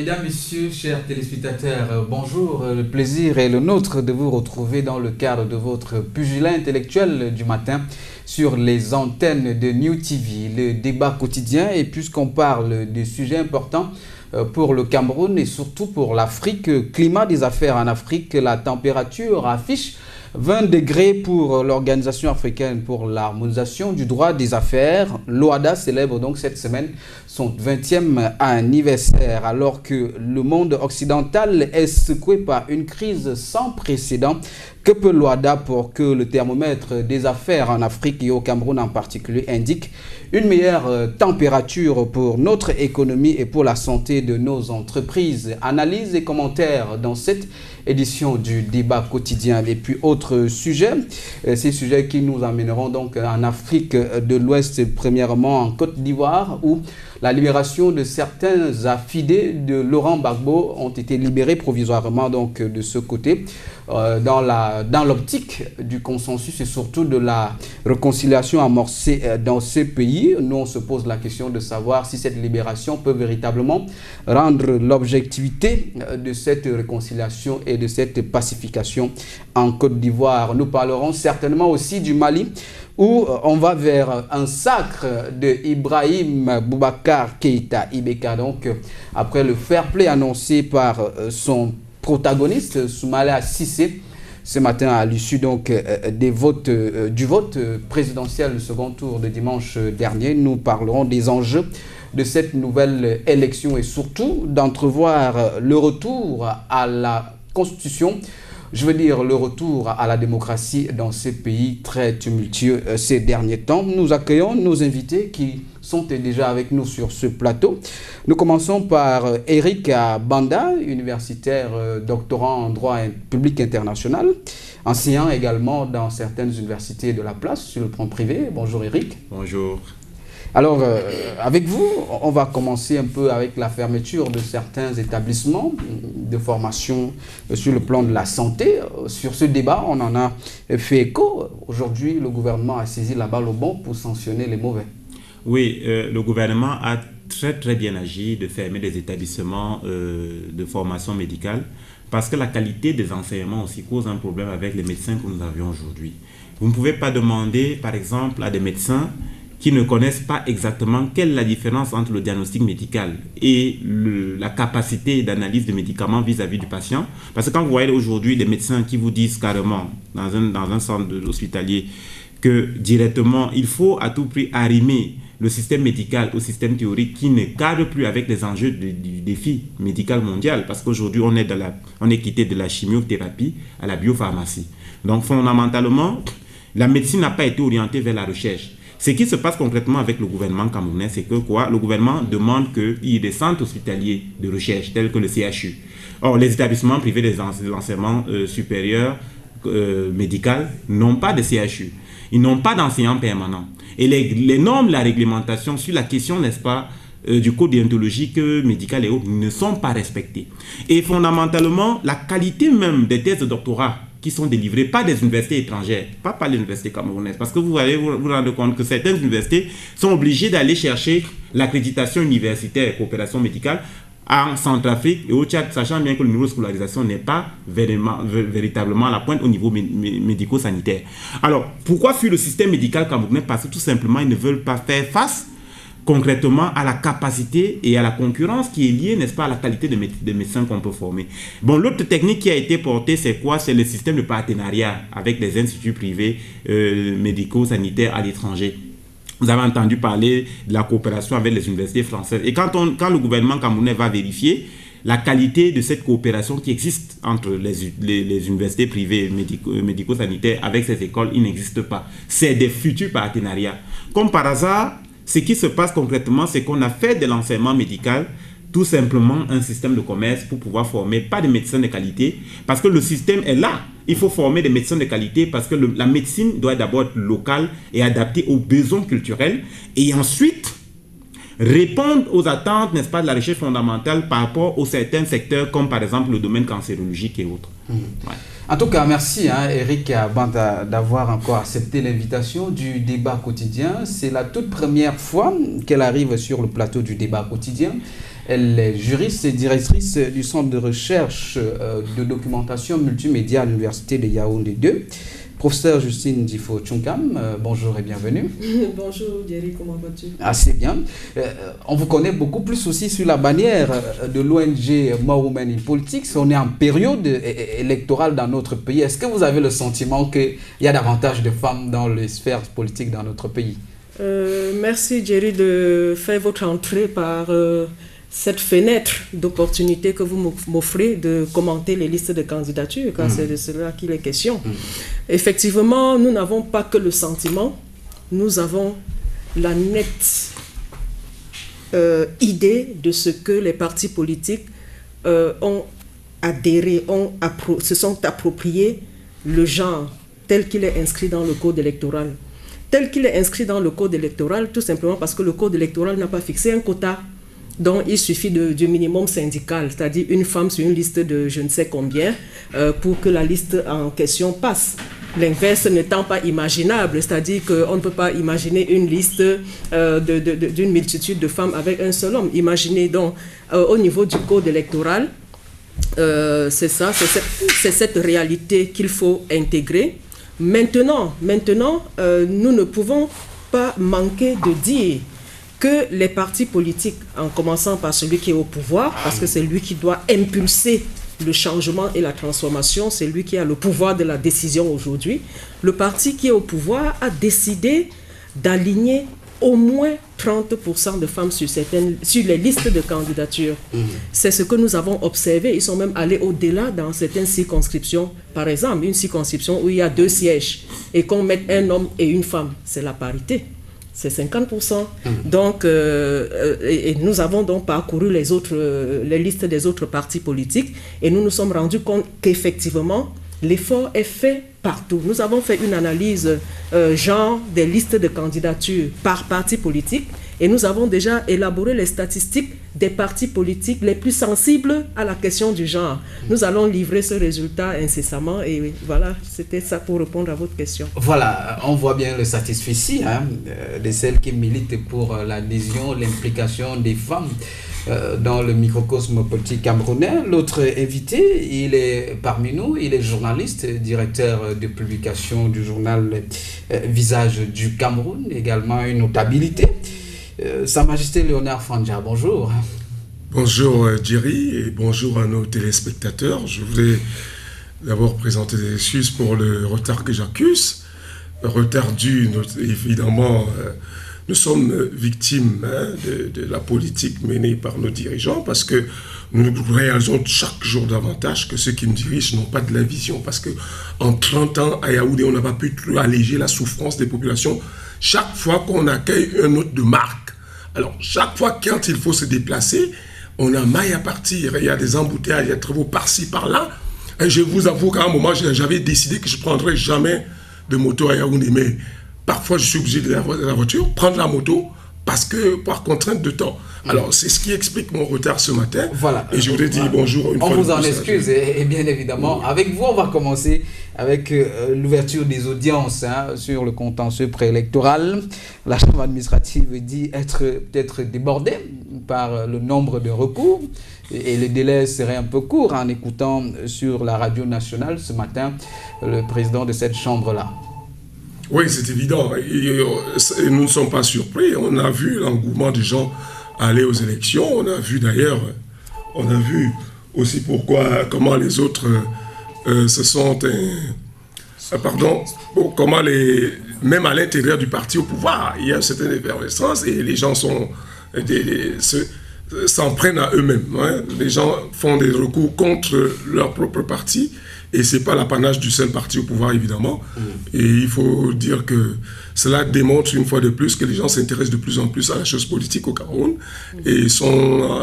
Mesdames, Messieurs, chers téléspectateurs, bonjour. Le plaisir est le nôtre de vous retrouver dans le cadre de votre pugilat intellectuel du matin sur les antennes de New TV, le débat quotidien. Et puisqu'on parle de sujets importants pour le Cameroun et surtout pour l'Afrique, climat des affaires en Afrique, la température affiche 20 degrés pour l'Organisation africaine pour l'harmonisation du droit des affaires. L'OHADA célèbre donc cette semaine son 20e anniversaire, alors que le monde occidental est secoué par une crise sans précédent. Que peut l'OHADA pour que le thermomètre des affaires en Afrique et au Cameroun en particulier indique une meilleure température pour notre économie et pour la santé de nos entreprises? Analyse et commentaires dans cette édition du débat quotidien. Et puis autre sujet, ces sujets qui nous amèneront donc en Afrique de l'Ouest, premièrement en Côte d'Ivoire, où la libération de certains affidés de Laurent Gbagbo ont été libérés provisoirement donc de ce côté, dans l'optique du consensus et surtout de la réconciliation amorcée dans ce pays. Nous, on se pose la question de savoir si cette libération peut véritablement rendre l'objectivité de cette réconciliation et de cette pacification en Côte d'Ivoire. Nous parlerons certainement aussi du Mali, où on va vers un sacre de Ibrahim Boubacar Keïta, Ibeka, donc après le fair play annoncé par son protagoniste Soumaïla Cissé ce matin à l'issue donc du vote présidentiel du second tour de dimanche dernier. Nous parlerons des enjeux de cette nouvelle élection et surtout d'entrevoir le retour à la Constitution. Je veux dire le retour à la démocratie dans ces pays très tumultueux ces derniers temps. Nous accueillons nos invités qui sont déjà avec nous sur ce plateau. Nous commençons par Eric Banda, universitaire doctorant en droit public international, enseignant également dans certaines universités de la place sur le plan privé. Bonjour Eric. Bonjour. Alors, avec vous, on va commencer un peu avec la fermeture de certains établissements de formation sur le plan de la santé. Sur ce débat, on en a fait écho. Aujourd'hui, le gouvernement a saisi la balle au bon pour sanctionner les mauvais. Oui, le gouvernement a très bien agi de fermer des établissements de formation médicale parce que la qualité des enseignements aussi cause un problème avec les médecins que nous avions aujourd'hui. Vous ne pouvez pas demander, par exemple, à des médecins qui ne connaissent pas exactement quelle est la différence entre le diagnostic médical et la capacité d'analyse de médicaments vis-à-vis du patient. Parce que quand vous voyez aujourd'hui des médecins qui vous disent carrément dans un centre hospitalier que directement il faut à tout prix arrimer le système médical au système théorique qui ne cadre plus avec les enjeux du défi médical mondial, parce qu'aujourd'hui on est quitté de la chimiothérapie à la biopharmacie. Donc fondamentalement, la médecine n'a pas été orientée vers la recherche. Ce qui se passe concrètement avec le gouvernement camerounais, c'est que le gouvernement demande qu'il y ait des centres hospitaliers de recherche, tels que le CHU. Or, les établissements privés des enseignements supérieurs médicaux n'ont pas de CHU. Ils n'ont pas d'enseignants permanents. Et les normes, la réglementation sur la question, n'est-ce pas, du code déontologique médical et autres ne sont pas respectées. Et fondamentalement, la qualité même des thèses de doctorat qui sont délivrées par des universités étrangères, pas par l'université camerounaise, parce que vous allez vous rendre compte que certaines universités sont obligées d'aller chercher l'accréditation universitaire et coopération médicale en Centrafrique et au Tchad, sachant bien que le niveau de scolarisation n'est pas véritablement à la pointe au niveau médico-sanitaire. Alors, pourquoi fuir le système médical camerounais? Parce que tout simplement, ils ne veulent pas faire face concrètement à la capacité et à la concurrence qui est liée, n'est-ce pas, à la qualité des médecins qu'on peut former. Bon, l'autre technique qui a été portée, c'est quoi? C'est le système de partenariat avec les instituts privés médicaux, sanitaires à l'étranger. Vous avez entendu parler de la coopération avec les universités françaises. Et quand le gouvernement camerounais va vérifier la qualité de cette coopération qui existe entre les universités privées médico-sanitaires avec ces écoles, il n'existe pas. C'est des futurs partenariats. Comme par hasard, ce qui se passe concrètement, c'est qu'on a fait de l'enseignement médical tout simplement un système de commerce pour pouvoir former pas de médecins de qualité, parce que le système est là. Il faut former des médecins de qualité parce que la médecine doit d'abord être locale et adaptée aux besoins culturels et ensuite répondre aux attentes, n'est-ce pas, de la recherche fondamentale par rapport aux certains secteurs comme par exemple le domaine cancérologique et autres. Ouais. En tout cas, merci Eric Banda d'avoir encore accepté l'invitation du débat quotidien. C'est la toute première fois qu'elle arrive sur le plateau du débat quotidien. Elle est juriste et directrice du Centre de recherche de documentation multimédia à l'Université de Yaoundé 2. Professeur Justine Difo-Tchoukam, bonjour et bienvenue. Bonjour Thierry, comment vas-tu? Assez bien. On vous connaît beaucoup plus aussi sur la bannière de l'ONG More Women in Politics. On est en période électorale dans notre pays. Est-ce que vous avez le sentiment qu'il y a davantage de femmes dans les sphères politiques dans notre pays? Merci Thierry de faire votre entrée par cette fenêtre d'opportunité que vous m'offrez de commenter les listes de candidatures, car c'est de cela qu'il est question. Effectivement, nous n'avons pas que le sentiment, nous avons la nette idée de ce que les partis politiques ont adhéré, se sont appropriés le genre tel qu'il est inscrit dans le code électoral. Tel qu'il est inscrit dans le code électoral, tout simplement parce que le code électoral n'a pas fixé un quota. Donc, il suffit du minimum syndical, c'est-à-dire une femme sur une liste de je ne sais combien pour que la liste en question passe. L'inverse n'étant pas imaginable, c'est-à-dire qu'on ne peut pas imaginer une liste d'une multitude de femmes avec un seul homme. Imaginez donc, au niveau du code électoral, c'est cette réalité qu'il faut intégrer. Maintenant, nous ne pouvons pas manquer de dire que les partis politiques, en commençant par celui qui est au pouvoir, parce que c'est lui qui doit impulser le changement et la transformation, c'est lui qui a le pouvoir de la décision aujourd'hui, le parti qui est au pouvoir a décidé d'aligner au moins 30% de femmes sur les listes de candidatures. C'est ce que nous avons observé. Ils sont même allés au-delà dans certaines circonscriptions. Par exemple, une circonscription où il y a 2 sièges et qu'on mette un homme et une femme, c'est la parité. C'est 50%. Donc, et nous avons donc parcouru les listes des autres partis politiques et nous nous sommes rendus compte qu'effectivement, l'effort est fait partout. Nous avons fait une analyse genre des listes de candidatures par parti politique et nous avons déjà élaboré les statistiques des partis politiques les plus sensibles à la question du genre. Nous allons livrer ce résultat incessamment et voilà, c'était ça pour répondre à votre question. Voilà, on voit bien le satisfecit de celles qui militent pour l'adhésion, l'implication des femmes dans le microcosme politique camerounais. L'autre invité, il est parmi nous, il est journaliste, directeur de publication du journal Visage du Cameroun, également une notabilité. Sa Majesté Léonard Fandja, bonjour. Bonjour Thierry et bonjour à nos téléspectateurs. Je voulais d'abord présenter des excuses pour le retard que j'accuse. Retard dû, évidemment, nous sommes victimes de la politique menée par nos dirigeants parce que nous réalisons chaque jour davantage que ceux qui nous dirigent n'ont pas de la vision. Parce qu'en 30 ans, à Yaoundé, on n'a pas pu alléger la souffrance des populations chaque fois qu'on accueille un hôte de marque. Alors, chaque fois quand il faut se déplacer, on a maille à partir. Il y a des embouteillages, il y a des travaux par-ci, par-là. Et je vous avoue qu'à un moment, j'avais décidé que je ne prendrais jamais de moto à Yaoundé. Mais parfois, je suis obligé de la voiture, prendre la moto, parce que par contrainte de temps. Alors, c'est ce qui explique mon retard ce matin. Voilà. Et je voulais dire bonjour une fois. On vous en excuse, et bien évidemment. Avec vous, on va commencer avec l'ouverture des audiences sur le contentieux préélectoral. La Chambre administrative dit être peut-être débordée par le nombre de recours et le délai serait un peu court en écoutant sur la radio nationale ce matin le président de cette chambre-là. Oui, c'est évident. Et nous ne sommes pas surpris. On a vu l'engouement des gens aller aux élections. On a vu aussi comment les autres se sont... même à l'intérieur du parti au pouvoir, il y a une certaine effervescence et les gens s'en prennent à eux-mêmes. Les gens font des recours contre leur propre parti. Et ce n'est pas l'apanage du seul parti au pouvoir, évidemment. Et il faut dire que cela démontre une fois de plus que les gens s'intéressent de plus en plus à la chose politique au Cameroun et sont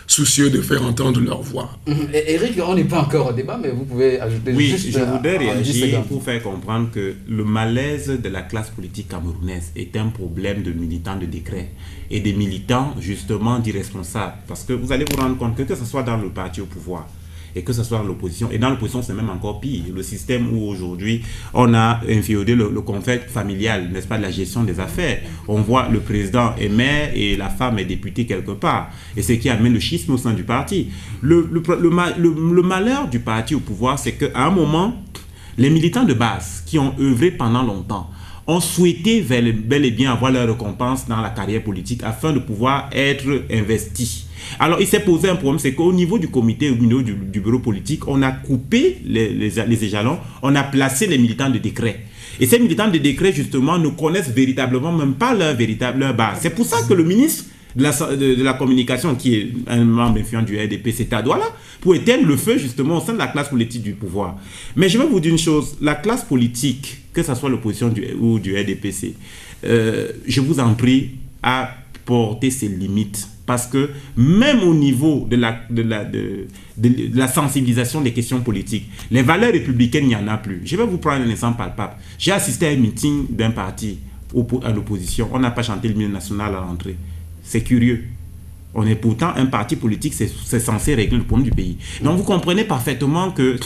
soucieux de faire entendre leur voix. Eric, on n'est pas encore au débat, mais vous pouvez ajouter juste... Oui, je voudrais réagir pour faire comprendre que le malaise de la classe politique camerounaise est un problème de militants de décret et des militants, justement, d'irresponsables. Parce que vous allez vous rendre compte que ce soit dans le parti au pouvoir, et que ce soit dans l'opposition. Et dans l'opposition, c'est même encore pire. Le système où aujourd'hui, on a inféodé le concept familial, n'est-ce pas, de la gestion des affaires. On voit le président est maire et la femme est députée quelque part. Et c'est ce qui amène le schisme au sein du parti. Le malheur du parti au pouvoir, c'est qu'à un moment, les militants de base qui ont œuvré pendant longtemps ont souhaité bel et bien avoir leur récompense dans la carrière politique afin de pouvoir être investis. Alors, il s'est posé un problème, c'est qu'au niveau du comité, au niveau du bureau politique, on a coupé les échelons, on a placé les militants de décret. Et ces militants de décret, justement, ne connaissent véritablement même pas leur base. C'est pour ça que le ministre de la communication, qui est un membre influent du RDP, c'est à Douala, pour éteindre le feu, justement, au sein de la classe politique du pouvoir. Mais je vais vous dire une chose, la classe politique, que ce soit l'opposition ou du RDPC, je vous en prie, à porter ses limites. Parce que même au niveau de la sensibilisation des questions politiques, les valeurs républicaines, il n'y en a plus. Je vais vous prendre un exemple palpable. J'ai assisté à un meeting d'un parti à l'opposition. On n'a pas chanté l'hymne national à l'entrée. C'est curieux. On est pourtant un parti politique, c'est censé régler le problème du pays. Donc vous comprenez parfaitement que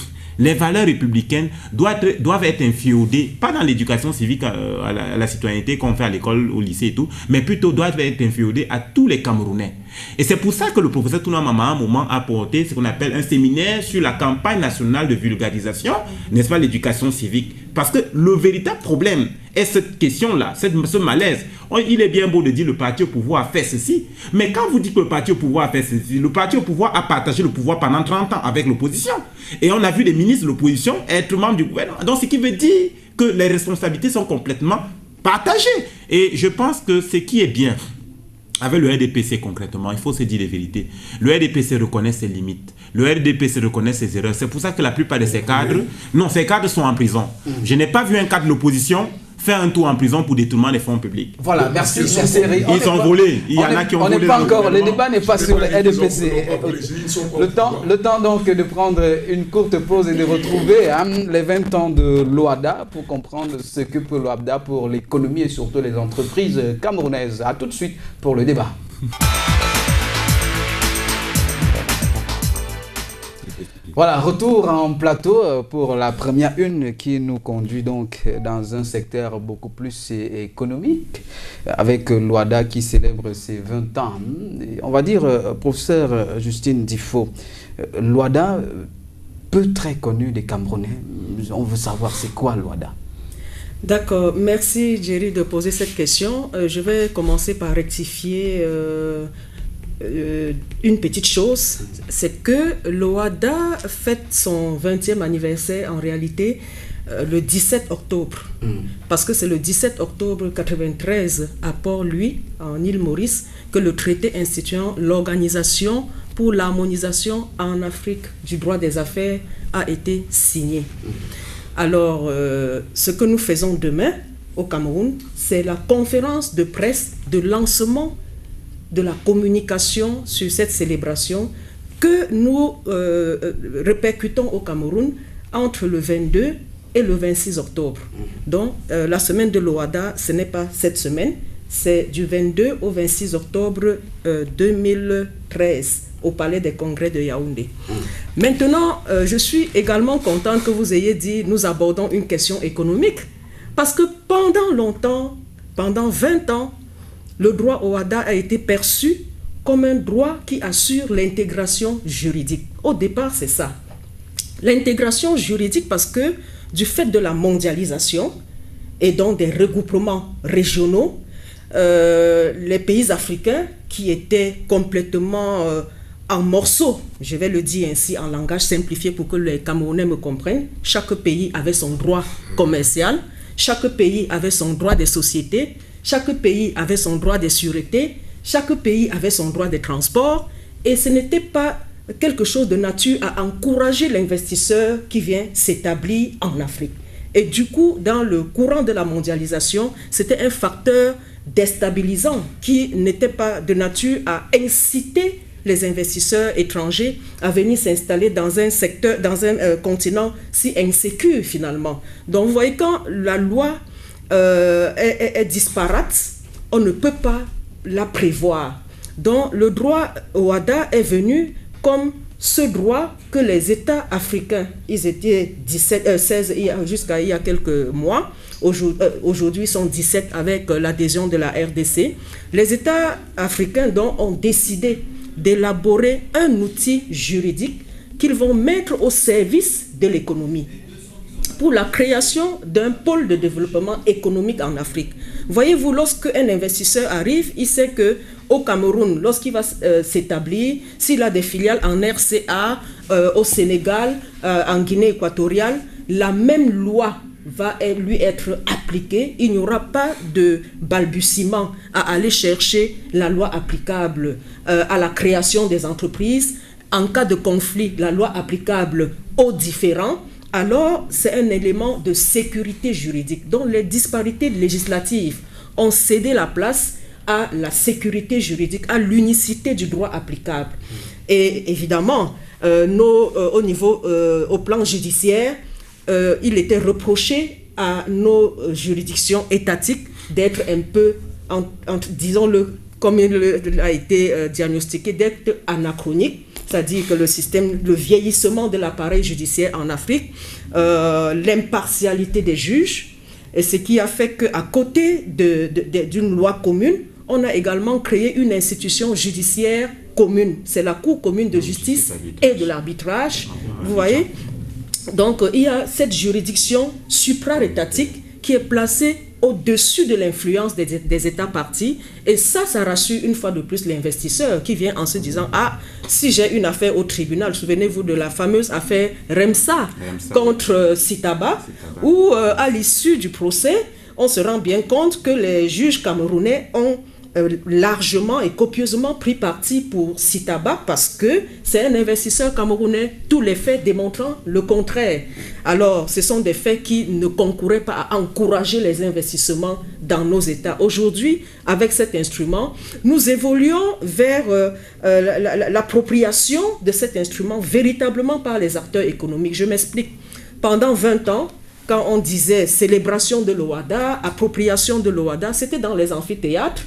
les valeurs républicaines doivent être inféodées, pas dans l'éducation civique à la citoyenneté qu'on fait à l'école, au lycée et tout, mais plutôt doivent être inféodées à tous les Camerounais. Et c'est pour ça que le professeur Touna Mama, à un moment, a porté ce qu'on appelle un séminaire sur la campagne nationale de vulgarisation, n'est-ce pas, l'éducation civique. Parce que le véritable problème est cette question-là, ce malaise. Il est bien beau de dire le parti au pouvoir a fait ceci, mais quand vous dites que le parti au pouvoir a fait ceci, le parti au pouvoir a partagé le pouvoir pendant 30 ans avec l'opposition. Et on a vu les ministres de l'opposition être membres du gouvernement. Donc ce qui veut dire que les responsabilités sont complètement partagées. Et je pense que ce qui est bien avec le RDPC concrètement, il faut se dire les vérités. Le RDPC reconnaît ses limites. Le RDPC reconnaît ses erreurs. C'est pour ça que la plupart de ces cadres, non, ces cadres sont en prison. Je n'ai pas vu un cadre de l'opposition faire un tour en prison pour détournement des fonds publics. Voilà, merci. Ils ont volé. Il y en a qui ont volé. On n'est pas encore, le débat n'est pas sur le RDPC. Le temps donc de prendre une courte pause et de retrouver les 20 ans de l'OHADA pour comprendre ce que peut l'OHADA pour l'économie et surtout les entreprises camerounaises. A tout de suite pour le débat. Voilà, retour en plateau pour la première une qui nous conduit donc dans un secteur beaucoup plus économique avec l'OHADA qui célèbre ses 20 ans. Et on va dire, professeur Justine Difo, l'OHADA, peu très connu des Camerounais. On veut savoir c'est quoi l'OHADA. D'accord, merci Jerry de poser cette question. Je vais commencer par rectifier une petite chose, c'est que l'OHADA fête son 20e anniversaire en réalité le 17 octobre. Parce que c'est le 17 octobre 1993 à Port-Louis, en île Maurice, que le traité instituant l'Organisation pour l'harmonisation en Afrique du droit des affaires a été signé. Alors, ce que nous faisons demain au Cameroun, c'est la conférence de presse de lancement de la communication sur cette célébration que nous répercutons au Cameroun entre le 22 et le 26 octobre. Donc, la semaine de l'OHADA, ce n'est pas cette semaine, c'est du 22 au 26 octobre 2013 au Palais des Congrès de Yaoundé. Maintenant, je suis également contente que vous ayez dit nous abordons une question économique parce que pendant longtemps, pendant 20 ans, le droit OHADA a été perçu comme un droit qui assure l'intégration juridique. Au départ, c'est ça. L'intégration juridique parce que du fait de la mondialisation et donc des regroupements régionaux, les pays africains qui étaient complètement en morceaux, je vais le dire ainsi en langage simplifié pour que les Camerounais me comprennent, chaque pays avait son droit commercial, chaque pays avait son droit des sociétés, chaque pays avait son droit de sûreté, chaque pays avait son droit de transport et ce n'était pas quelque chose de nature à encourager l'investisseur qui vient s'établir en Afrique. Et du coup, dans le courant de la mondialisation, c'était un facteur déstabilisant qui n'était pas de nature à inciter les investisseurs étrangers à venir s'installer dans un secteur, dans un continent si insécure finalement. Donc vous voyez, quand la loi est disparate, on ne peut pas la prévoir. Donc le droit OHADA est venu comme ce droit que les États africains, ils étaient 16 jusqu'à il y a quelques mois, aujourd'hui sont 17 avec l'adhésion de la RDC, les États africains donc ont décidé d'élaborer un outil juridique qu'ils vont mettre au service de l'économie pour la création d'un pôle de développement économique en Afrique. Voyez-vous, lorsque un investisseur arrive, il sait que au Cameroun, lorsqu'il va s'établir, s'il a des filiales en RCA, au Sénégal, en Guinée équatoriale, la même loi va lui être appliquée. Il n'y aura pas de balbutiement à aller chercher la loi applicable à la création des entreprises. En cas de conflit, la loi applicable aux différents. Alors, c'est un élément de sécurité juridique. Donc, les disparités législatives ont cédé la place à la sécurité juridique, à l'unicité du droit applicable. Et évidemment, au plan judiciaire, il était reproché à nos juridictions étatiques d'être un peu, disons-le, comme il a été diagnostiqué, d'être anachronique. C'est-à-dire que le vieillissement de l'appareil judiciaire en Afrique, l'impartialité des juges, et ce qui a fait qu'à côté d'une loi commune, on a également créé une institution judiciaire commune. C'est la Cour commune de justice et de l'arbitrage. Vous voyez ? Donc, il y a cette juridiction supra-étatique qui est placée au-dessus de l'influence des États partis. Et ça rassure une fois de plus l'investisseur qui vient en se disant « Ah, si j'ai une affaire au tribunal, souvenez-vous de la fameuse affaire Remsa contre Sitaba, où à l'issue du procès, on se rend bien compte que les juges camerounais ont largement et copieusement pris parti pour Sitaba parce que c'est un investisseur camerounais, tous les faits démontrant le contraire. Alors, ce sont des faits qui ne concouraient pas à encourager les investissements dans nos États. Aujourd'hui, avec cet instrument, nous évoluons vers l'appropriation de cet instrument véritablement par les acteurs économiques. Je m'explique. Pendant 20 ans, quand on disait célébration de l'OHADA, appropriation de l'OHADA, c'était dans les amphithéâtres,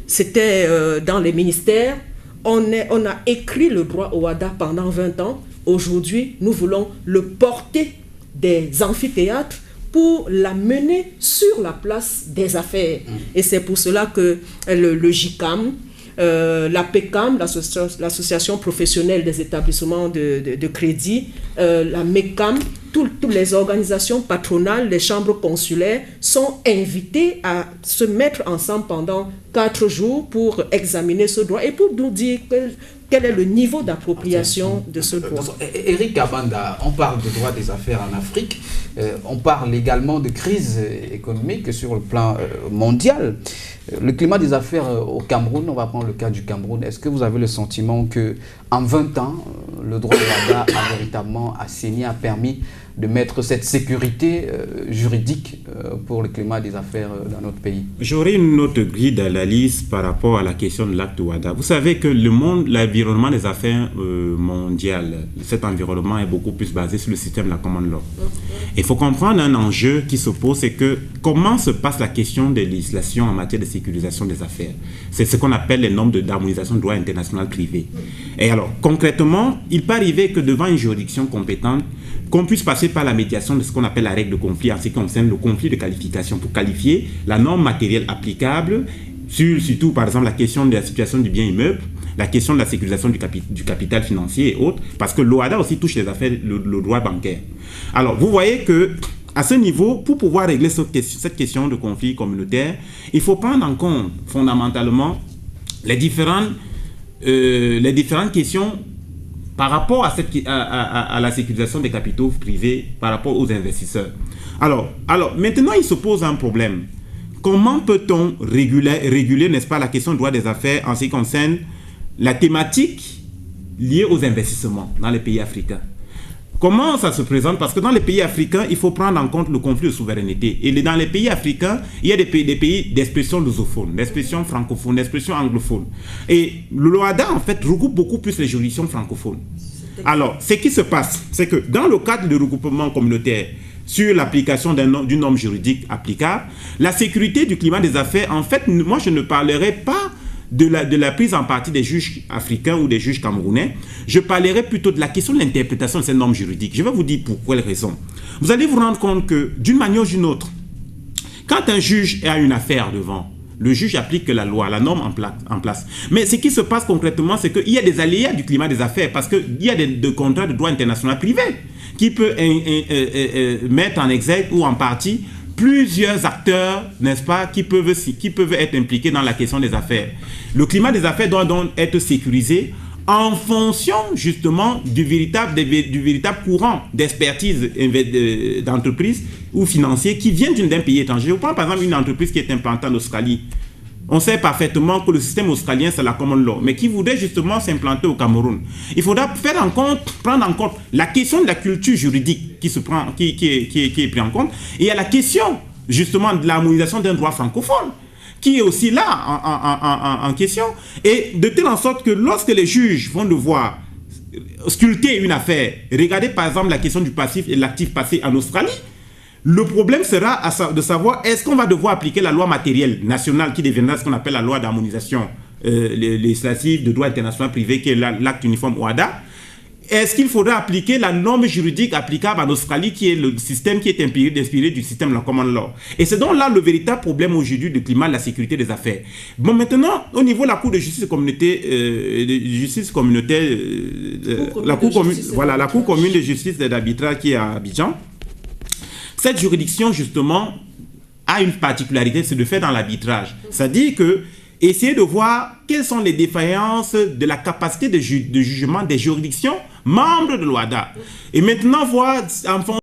c'était dans les ministères. On a écrit le droit OHADA pendant 20 ans. Aujourd'hui, nous voulons le porter des amphithéâtres pour l'amener sur la place des affaires. Et c'est pour cela que le JICAM, la PECAM, l'association professionnelle des établissements de crédit, la MECAM, toutes les organisations patronales, les chambres consulaires sont invitées à se mettre ensemble pendant 4 jours pour examiner ce droit et pour nous dire quel est le niveau d'appropriation de ce droit. Eric Kabanda, on parle de droit des affaires en Afrique, on parle également de crise économique sur le plan mondial. Le climat des affaires au Cameroun, on va prendre le cas du Cameroun, est-ce que vous avez le sentiment qu'en 20 ans, le droit OHADA a véritablement assaini, a permis de mettre cette sécurité juridique pour le climat des affaires dans notre pays? J'aurais une autre grille d'analyse par rapport à la question de l'acte OHADA. Vous savez que l'environnement des affaires mondiales, cet environnement est beaucoup plus basé sur le système de la common law. Il faut comprendre un enjeu qui se pose, c'est que comment se passe la question des législations en matière de sécurisation des affaires. C'est ce qu'on appelle les normes d'harmonisation de droit international privé. Et alors, concrètement, il peut arriver que devant une juridiction compétente, qu'on puisse passer par la médiation de ce qu'on appelle la règle de conflit en ce qui concerne le conflit de qualification pour qualifier la norme matérielle applicable sur, surtout par exemple la question de la situation du bien immeuble, la question de la sécurisation du capital financier et autres, parce que l'OHADA aussi touche les affaires, le droit bancaire. Alors vous voyez que à ce niveau, pour pouvoir régler cette question de conflit communautaire, il faut prendre en compte fondamentalement les différentes questions par rapport à la sécurisation des capitaux privés par rapport aux investisseurs. Alors, maintenant, il se pose un problème. Comment peut-on réguler, n'est-ce pas, la question du droit des affaires en ce qui concerne la thématique liée aux investissements dans les pays africains? Comment ça se présente? Parce que dans les pays africains, il faut prendre en compte le conflit de souveraineté. Et dans les pays africains, il y a des pays d'expression lusophone, d'expression francophone, d'expression anglophone. Et le LOHADA, en fait, regroupe beaucoup plus les juridictions francophones. Alors, ce qui se passe, c'est que dans le cadre du regroupement communautaire sur l'application d'une norme juridique applicable, la sécurité du climat des affaires, en fait, moi, je ne parlerai pas de la prise en partie des juges africains ou des juges camerounais, je parlerai plutôt de la question de l'interprétation de ces normes juridiques. Je vais vous dire pour quelle raison. Vous allez vous rendre compte que, d'une manière ou d'une autre, quand un juge a une affaire devant, le juge applique la loi, la norme en place. Mais ce qui se passe concrètement, c'est qu'il y a des aléas du climat des affaires, parce qu'il y a des contrats de droit international privé qui peut mettre en exergue ou en partie plusieurs acteurs, n'est-ce pas, qui peuvent être impliqués dans la question des affaires. Le climat des affaires doit donc être sécurisé en fonction justement du véritable courant d'expertise d'entreprise ou financier qui viennent d'un pays étranger. Je prends par exemple une entreprise qui est implantée en Australie. On sait parfaitement que le système australien, c'est la common law, mais qui voudrait justement s'implanter au Cameroun. Il faudra prendre en compte la question de la culture juridique qui est prise en compte, et il y a la question justement de l'harmonisation d'un droit francophone, qui est aussi là en question, et de telle en sorte que lorsque les juges vont devoir sculpter une affaire, regardez par exemple la question du passif et de l'actif passé en Australie, le problème sera de savoir est-ce qu'on va devoir appliquer la loi matérielle nationale qui deviendra ce qu'on appelle la loi d'harmonisation législative de droit international privé qui est l'acte uniforme OHADA. Est-ce qu'il faudra appliquer la norme juridique applicable en Australie qui est le système qui est inspiré du système de la common law? Et c'est donc là le véritable problème aujourd'hui du climat de la sécurité des affaires. Bon, maintenant, au niveau de la Cour de justice communautaire, la Cour commune de justice et d'arbitrage qui est à Abidjan, cette juridiction, justement, a une particularité, c'est de faire dans l'arbitrage. C'est-à-dire que, essayer de voir quelles sont les défaillances de la capacité de jugement des juridictions membres de l'OHADA. Et maintenant, voir en fonction